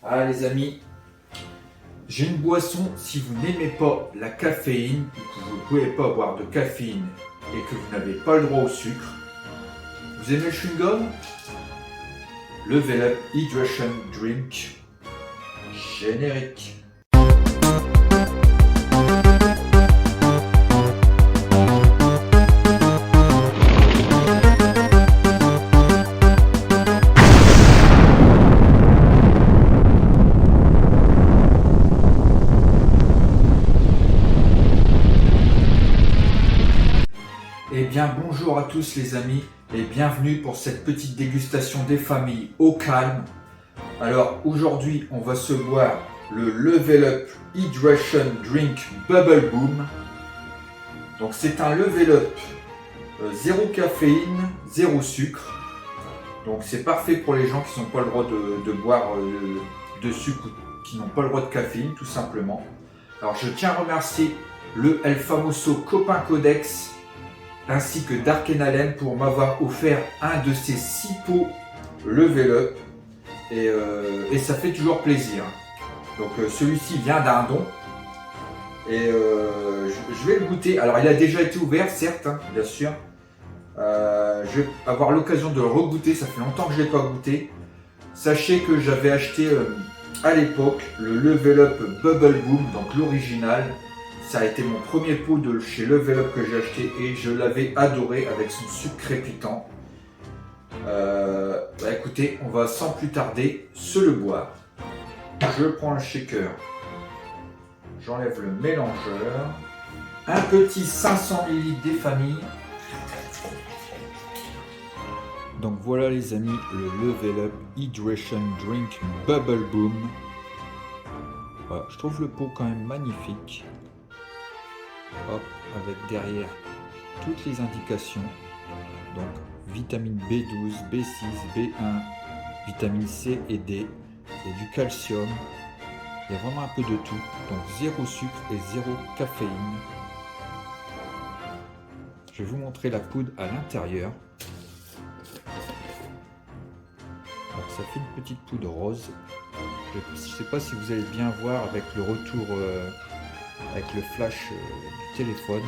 Ah les amis, j'ai une boisson, si vous n'aimez pas la caféine, ou que vous ne pouvez pas boire de caféine et que vous n'avez pas le droit au sucre, vous aimez le chewing-gum? Level Up Hydration Drink générique. Eh bien bonjour à tous les amis et bienvenue pour cette petite dégustation des familles au calme. Alors aujourd'hui on va se boire le Level Up Hydration Drink Bubble Boom. Donc c'est un Level Up zéro caféine, zéro sucre. Donc c'est parfait pour les gens qui n'ont pas le droit de boire de sucre ou qui n'ont pas le droit de caféine tout simplement. Alors je tiens à remercier le El Famoso Copain Codex ainsi que Dark Allen pour m'avoir offert un de ces 6 pots Level Up et ça fait toujours plaisir. Donc celui-ci vient d'un don et je vais le goûter. Alors il a déjà été ouvert certes, hein, bien sûr. Je vais avoir l'occasion de le regoûter, ça fait longtemps que je ne l'ai pas goûté. Sachez que j'avais acheté à l'époque le Level Up Bubble Boom, donc l'original. Ça a été mon premier pot de chez Level Up que j'ai acheté et je l'avais adoré avec son sucre crépitant. Écoutez, on va sans plus tarder se le boire. Je prends le shaker, j'enlève le mélangeur, un petit 500 ml des familles. Donc voilà les amis, le Level Up Hydration Drink Bubble Boom. Voilà, je trouve le pot quand même magnifique. Hop, avec derrière toutes les indications, donc vitamine B12, B6, B1, vitamine C et D, et du calcium, il y a vraiment un peu de tout, donc zéro sucre et zéro caféine. Je vais vous montrer la poudre à l'intérieur. Donc ça fait une petite poudre rose, je ne sais pas si vous allez bien voir avec le retour avec le flash du téléphone.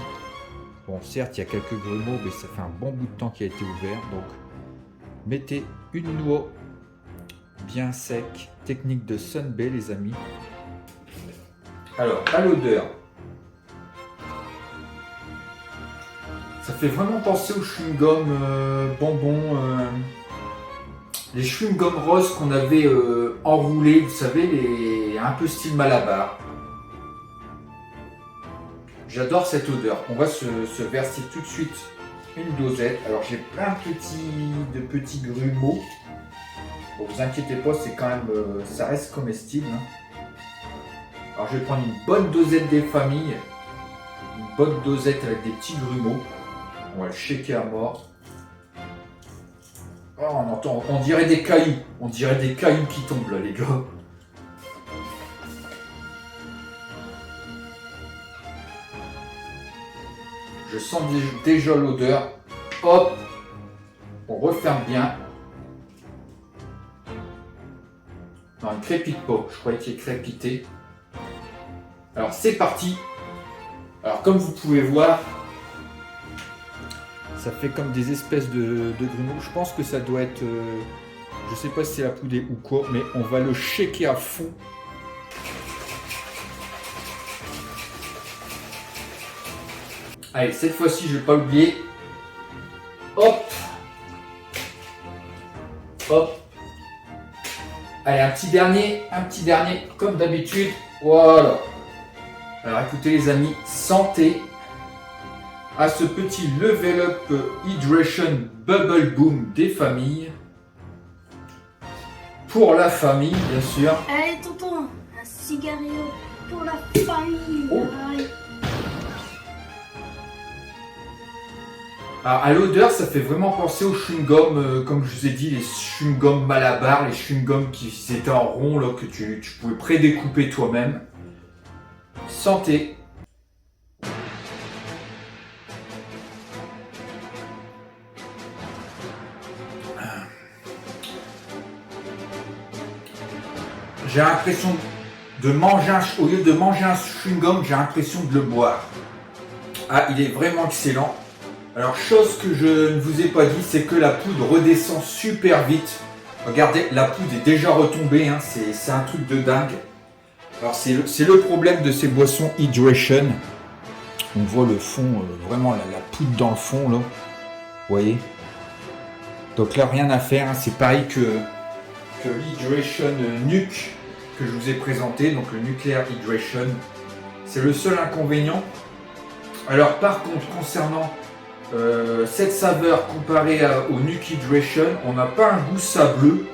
Bon, certes, il y a quelques grumeaux, mais ça fait un bon bout de temps qu'il a été ouvert. Donc, mettez une noix bien sec, technique de Sunbay, les amis. Alors, à l'odeur, ça fait vraiment penser aux chewing-gum bonbons, les chewing-gum roses qu'on avait enroulés, vous savez, un peu style Malabar. J'adore cette odeur. On va se verser tout de suite une dosette. Alors j'ai plein de petits grumeaux. Bon, vous inquiétez pas, c'est quand même, ça reste comestible. Hein. Alors je vais prendre une bonne dosette des familles, une bonne dosette avec des petits grumeaux. On va le shaker à mort. Oh, on entend, on dirait des cailloux. On dirait des cailloux qui tombent là, les gars. Je sens déjà l'odeur. Hop, on referme bien. Non, il ne crépite pas. Je croyais qu'il crépitait. Alors c'est parti. Alors comme vous pouvez voir, ça fait comme des espèces de grumeaux. Je pense que ça doit être, je ne sais pas si c'est la poudre ou quoi, mais on va le shaker à fond. Allez, cette fois-ci, je ne vais pas l'oublier. Hop. Hop. Allez, un petit dernier, comme d'habitude. Voilà. Alors écoutez les amis, santé à ce petit Level Up Hydration Bubble Boom des familles. Pour la famille, bien sûr. Allez, tonton, un cigario pour la famille. Oh. Allez. Alors, à l'odeur, ça fait vraiment penser aux chewing-gum, comme je vous ai dit, les chewing-gum Malabar, les chewing-gum qui étaient en rond, là, que tu pouvais prédécouper toi-même. Santé. j'ai l'impression de manger au lieu de manger un chewing-gum, j'ai l'impression de le boire. Ah, il est vraiment excellent. Alors, chose que je ne vous ai pas dit, c'est que la poudre redescend super vite. Regardez, la poudre est déjà retombée, hein, c'est un truc de dingue. Alors, c'est le problème de ces boissons hydration. On voit le fond, vraiment la poudre dans le fond, là. Vous voyez? Donc là, rien à faire, hein, c'est pareil que l'Hydration Nuke que je vous ai présenté, donc le Nuclear Hydration. C'est le seul inconvénient. Alors par contre, concernant cette saveur comparée au Nuke Hydration, on n'a pas un goût sableux.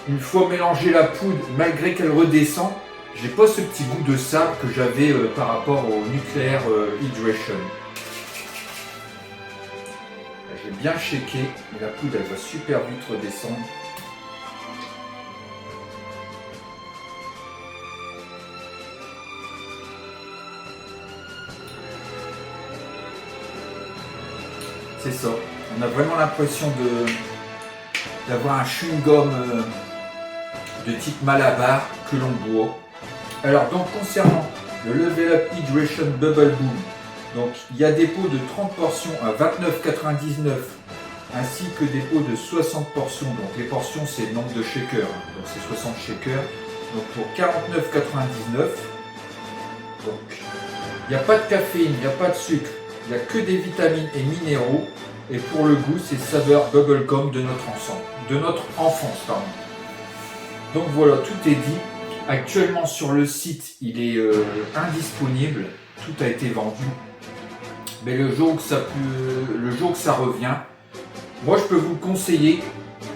Une fois mélangé la poudre, malgré qu'elle redescend, j'ai pas ce petit goût de sable que j'avais par rapport au Nuclear Hydration. J'ai bien shaké, mais la poudre elle va super vite redescendre. C'est ça, on a vraiment l'impression d'avoir un chewing-gum de type Malabar que l'on boit. Alors donc concernant le Level Up Hydration Bubble Boom, donc il y a des pots de 30 portions à 29,99 ainsi que des pots de 60 portions. Donc les portions c'est le nombre de shakers, donc c'est 60 shakers. Donc pour 49,99. Donc il n'y a pas de caféine, il n'y a pas de sucre, il n'y a que des vitamines et minéraux. Et pour le goût, c'est saveur bubblegum de notre enfance. Pardon. Donc voilà, tout est dit. Actuellement sur le site, il est indisponible. Tout a été vendu. Mais le jour que ça revient, moi je peux vous le conseiller.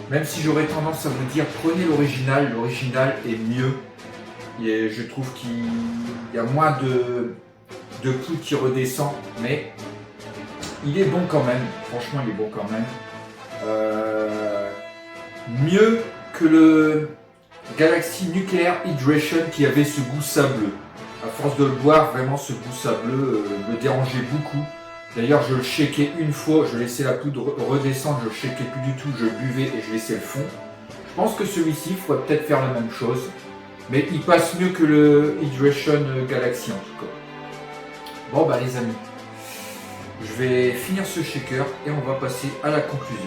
Même si j'aurais tendance à vous dire, prenez l'original. L'original est mieux. Et je trouve qu'il y a moins de poudre qui redescend. Mais il est bon quand même, franchement il est bon quand même. Mieux que le Galaxy Nuclear Hydration qui avait ce goût sableux. À force de le boire, vraiment ce goût sableux me dérangeait beaucoup. D'ailleurs je le shakais une fois, je laissais la poudre redescendre, je le shakais plus du tout, je buvais et je laissais le fond. Je pense que celui-ci, il faudrait peut-être faire la même chose. Mais il passe mieux que le Hydration Galaxy en tout cas. Bon bah les amis. Je vais finir ce shaker et on va passer à la conclusion.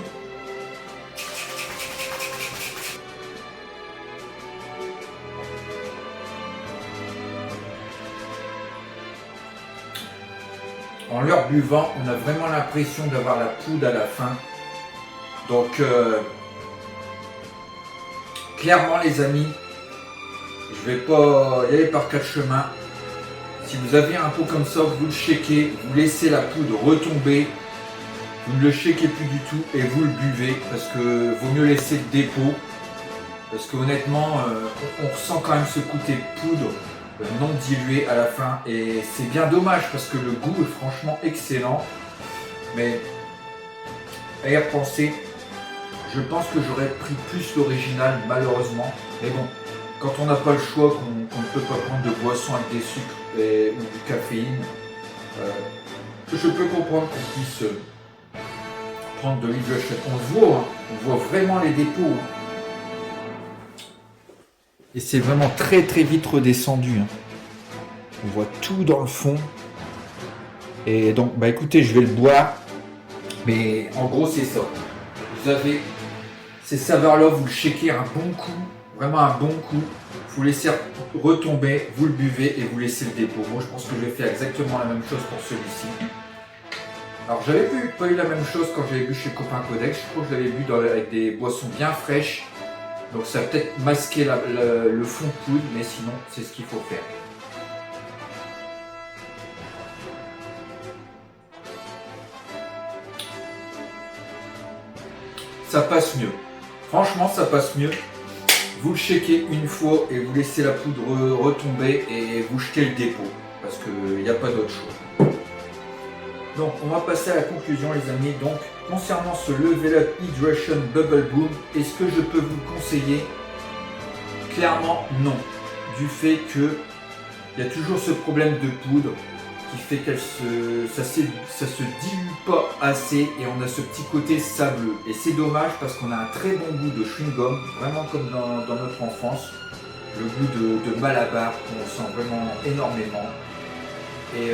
En leur buvant, on a vraiment l'impression d'avoir la poudre à la fin. Donc, clairement les amis, je vais pas y aller par quatre chemins. Si vous avez un pot comme ça, vous le shakez, vous laissez la poudre retomber, vous ne le shakez plus du tout et vous le buvez parce que vaut mieux laisser le dépôt. Parce que honnêtement, on ressent quand même ce côté poudre non dilué à la fin et c'est bien dommage parce que le goût est franchement excellent. Mais à y repenser, je pense que j'aurais pris plus l'original malheureusement. Mais bon, quand on n'a pas le choix, qu'on ne peut pas prendre de boisson avec des sucres ou du caféine, je peux comprendre qu'on puisse prendre de l'hydration. On voit vraiment les dépôts. Hein. Et c'est vraiment très très vite redescendu. Hein. On voit tout dans le fond. Et donc, bah écoutez, je vais le boire. Mais en gros, c'est ça. Vous avez ces saveurs-là, vous le shakez un bon coup. Vraiment un bon coup. Vous laissez retomber, vous le buvez et vous laissez le dépôt. Moi, je pense que je vais faire exactement la même chose pour celui-ci. Alors, j'avais pas eu la même chose quand j'avais bu chez Copain Codex. Je crois que je l'avais bu avec des boissons bien fraîches. Donc, ça a peut-être masqué le fond de poudre, mais sinon, c'est ce qu'il faut faire. Ça passe mieux. Franchement, ça passe mieux. Vous le shakez une fois et vous laissez la poudre retomber et vous jetez le dépôt parce qu'il n'y a pas d'autre choix. Donc on va passer à la conclusion les amis. Donc concernant ce Level Up Hydration Bubble Boom, est-ce que je peux vous le conseiller? Clairement non. Du fait que il y a toujours ce problème de poudre qui fait que ça se dilue pas assez et on a ce petit côté sableux. Et c'est dommage parce qu'on a un très bon goût de chewing-gum, vraiment comme dans notre enfance. le goût de Malabar qu'on sent vraiment énormément. Et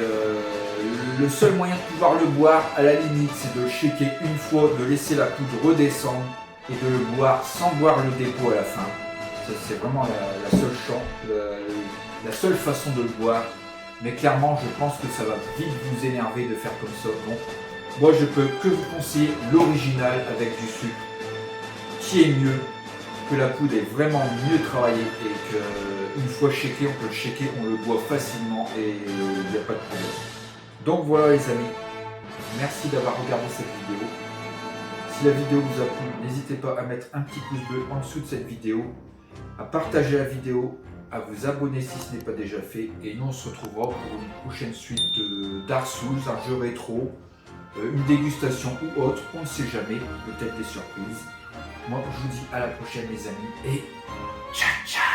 le seul moyen de pouvoir le boire, à la limite, c'est de le shaker une fois, de laisser la poudre redescendre et de le boire sans boire le dépôt à la fin. C'est vraiment la seule façon de le boire. Mais clairement, je pense que ça va vite vous énerver de faire comme ça. Donc, moi, je peux que vous conseiller l'original avec du sucre, qui est mieux, que la poudre est vraiment mieux travaillée et qu'une fois shaké, on peut le shaker, on le boit facilement et il n'y a pas de problème. Donc voilà les amis, merci d'avoir regardé cette vidéo. Si la vidéo vous a plu, n'hésitez pas à mettre un petit pouce bleu en dessous de cette vidéo, à partager la vidéo, à vous abonner si ce n'est pas déjà fait. Et nous on se retrouvera pour une prochaine suite de Dark Souls, un jeu rétro, une dégustation ou autre, on ne sait jamais, peut-être des surprises. Moi je vous dis à la prochaine les amis et ciao ciao.